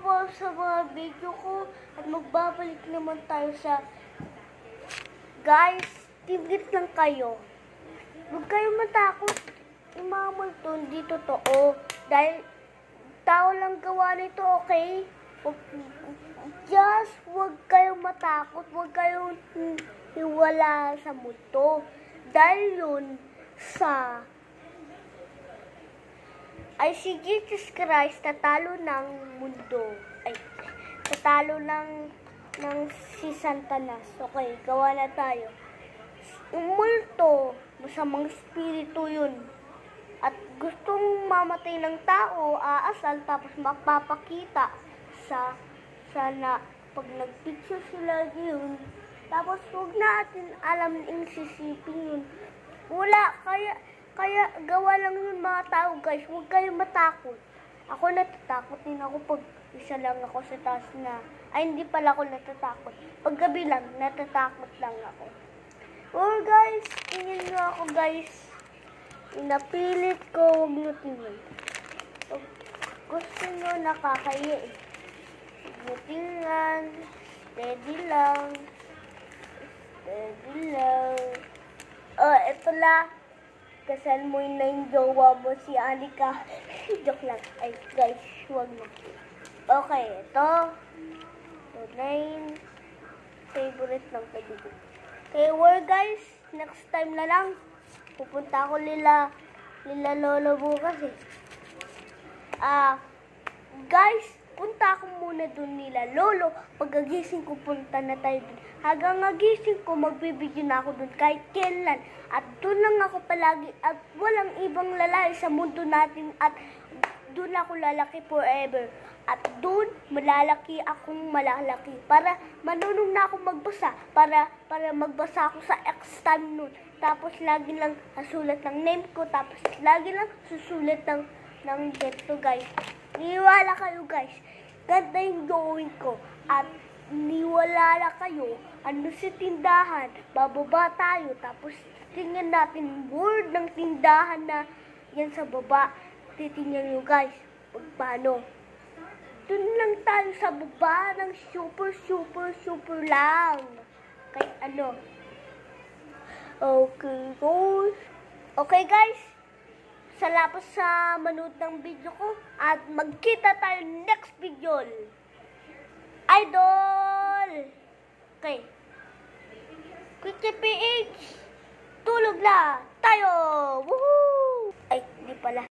po sa mga video ko at magbabalik naman tayo sa guys, tigit lang kayo. Huwag kayong matakot. Imamal to, hindi totoo. Dahil tao lang gawa nito, okay? Just huwag kayong matakot. Huwag kayong iwala sa mundo. Dahil yun sa ay si Jesus Christ tatalo ng mundo. Ay, tatalo ng si Santanas. Okay, gawa na tayo. Yung multo, masamang spirito yun. At gustong mamatay ng tao, aasal, tapos magpapakita sa sana pag nagpicture sila yun. Tapos huwag natin alam yung sisipin yun. Wala, kaya gawa lang yun mga tao guys, huwag kayong matakot. Ako natatakot din ako pag isa lang ako sa taas na, ay hindi pala ako natatakot. Pag gabi lang, natatakot lang ako. Oh guys, tingin nyo ako guys. Inapilit ko, huwag nyo tingin. Pag gusto nyo, nakakaya eh. Huwag nyo tingnan, steady lang. Steady lang. Oh, eto lang. Kasal mo na yung jowa mo, si Anika. Joke lang. Ay, guys, huwag mo. Okay, ito. So, 9. Favorite ng kaibigan. Okay, well, guys, next time na lang. Pupunta ako nila lolo bukas eh. Guys, punta ako muna dun nila lolo. Pagkagising ko, punta na tayo dun. Hanggang nagising ko, magbibigyo na ako dun kahit kailan. At dun lang ako palagi. At walang ibang lalaki sa mundo natin. At dun ako lalaki forever. At dun, malalaki akong malalaki. Para manunong na akong magbasa. Para magbasa ako sa X-time nun. Tapos lagi lang susulat ng name ko. Tapos lagi lang susulat ng ganito guys. Niwala kayo guys. Ganda yung gawin ko. At niwala na kayo. Ano sa tindahan. Bababa tayo. Tapos tingnan natin word ng tindahan na yan sa baba. Titingnan nyo guys. Paano? Dun lang tayo sa baba ng super lang. Kahit ano. Okay guys. Okay guys. Salamat sa manood ng video ko. At magkita tayo next video. Idol! Okay. Quickie PH. Tulog na tayo. Woohoo! Ay, di pala.